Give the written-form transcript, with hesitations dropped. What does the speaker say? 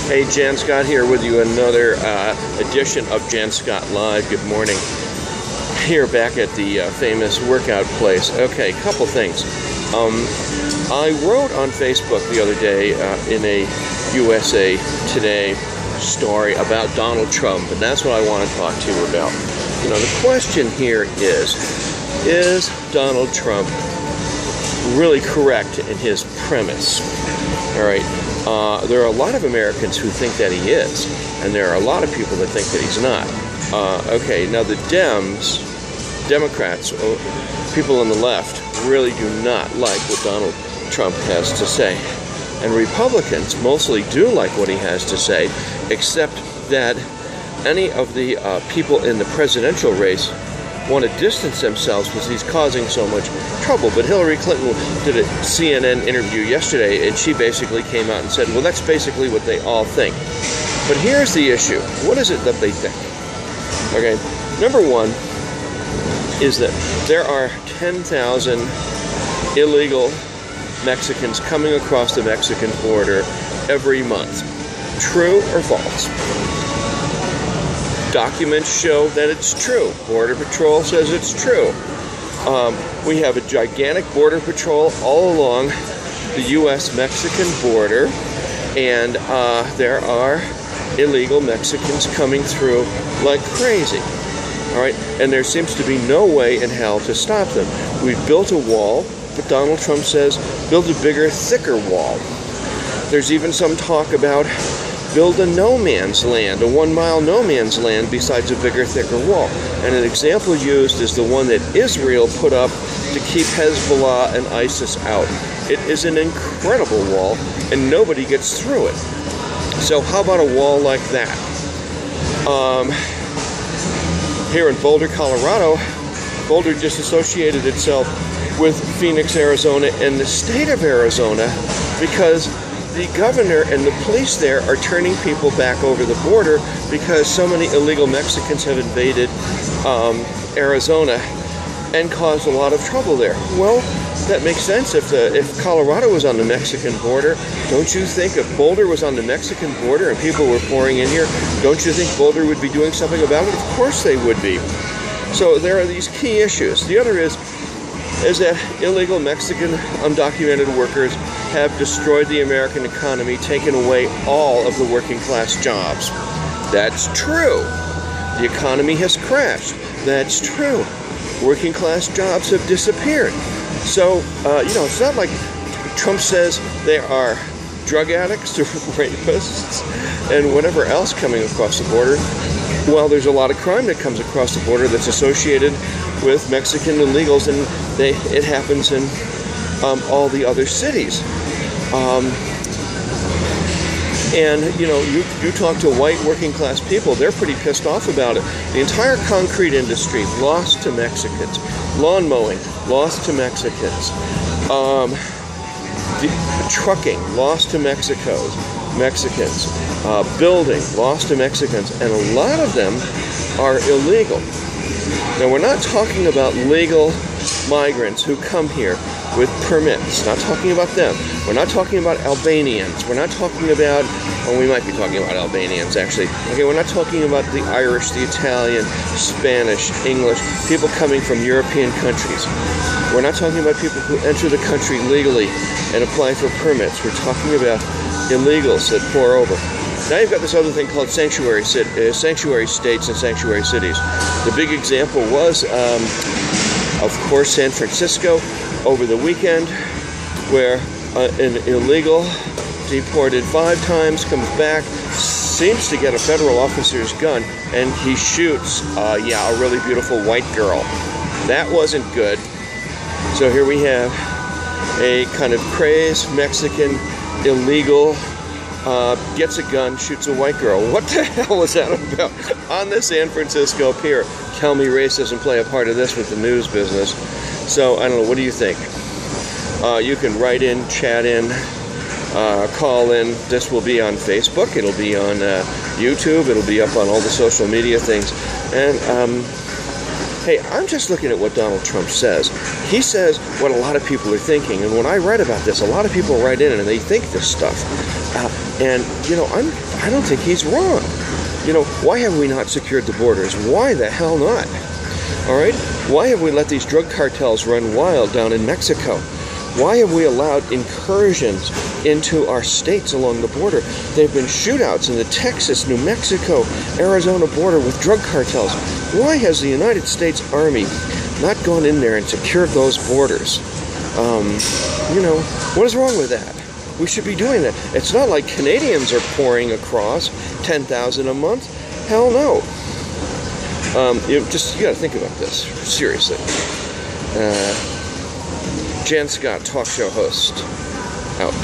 Hey, Jan Scott here with you, another edition of Jan Scott Live. Good morning. Here back at the famous workout place. Okay, couple things. I wrote on Facebook the other day in a USA Today story about Donald Trump, and that's what I want to talk to you about. You know, the question here is Donald Trump really correct in his premise? All right. There are a lot of Americans who think that he is, and there are a lot of people that think that he's not. Okay, now the Democrats, people on the left, really do not like what Donald Trump has to say. And Republicans mostly do like what he has to say, except that any of the people in the presidential race want to distance themselves because he's causing so much trouble. But Hillary Clinton did a CNN interview yesterday, and she basically came out and said, well, that's basically what they all think. But here's the issue. What is it that they think? Okay, number one is that there are 10,000 illegal Mexicans coming across the Mexican border every month. True or false? Documents show that it's true. Border Patrol says it's true. We have a gigantic border patrol all along the U.S.-Mexican border, and there are illegal Mexicans coming through like crazy. All right, and there seems to be no way in hell to stop them. We've built a wall, but Donald Trump says build a bigger, thicker wall. There's even some talk about build a no man's land, a 1 mile no man's land besides a bigger, thicker wall. And an example used is the one that Israel put up to keep Hezbollah and ISIS out. It is an incredible wall, and nobody gets through it. So how about a wall like that? Here in Boulder, Colorado, Boulder disassociated itself with Phoenix, Arizona, and the state of Arizona because the governor and the police there are turning people back over the border because so many illegal Mexicans have invaded Arizona and caused a lot of trouble there. Well, that makes sense. If Colorado was on the Mexican border, don't you think if Boulder was on the Mexican border and people were pouring in here, don't you think Boulder would be doing something about it? Of course they would be. So there are these key issues. The other is that illegal Mexican undocumented workers have destroyed the American economy, taken away all of the working class jobs. That's true. The economy has crashed. That's true. Working class jobs have disappeared. So, it's not like Trump says they are drug addicts or rapists and whatever else coming across the border. Well, there's a lot of crime that comes across the border that's associated with Mexican illegals, and it happens in all the other cities. You talk to white working class people, they're pretty pissed off about it. The entire concrete industry lost to Mexicans. Lawn mowing lost to Mexicans. Trucking lost to Mexicans. Building lost to Mexicans, and a lot of them are illegal. Now, we're not talking about legal migrants who come here with permits. Not talking about them. We're not talking about Albanians. We're not talking about, we might be talking about Albanians, actually. Okay, we're not talking about the Irish, the Italian, Spanish, English, people coming from European countries. We're not talking about people who enter the country legally and apply for permits. We're talking about illegals that pour over. Now you've got this other thing called sanctuary states and sanctuary cities. The big example was, of course, San Francisco over the weekend, where an illegal deported 5 times, comes back, seems to get a federal officer's gun, and he shoots, a really beautiful white girl. That wasn't good. So here we have a kind of crazed Mexican illegal gets a gun, shoots a white girl. What the hell was that about? On the San Francisco pier. Tell me race doesn't play a part of this with the news business. So, I don't know, what do you think? You can write in, chat in, call in. This will be on Facebook. It'll be on YouTube. It'll be up on all the social media things. And Hey, I'm just looking at what Donald Trump says. He says what a lot of people are thinking, and when I write about this, a lot of people write in and they think this stuff. And, you know, I don't think he's wrong. You know, why have we not secured the borders? Why the hell not? All right? Why have we let these drug cartels run wild down in Mexico? Why have we allowed incursions into our states along the border? There have been shootouts in the Texas, New Mexico, Arizona border with drug cartels. Why has the United States Army not gone in there and secured those borders? You know, what is wrong with that? We should be doing that. It's not like Canadians are pouring across 10,000 a month. Hell no. You got to think about this seriously. Jan Scott, talk show host, out.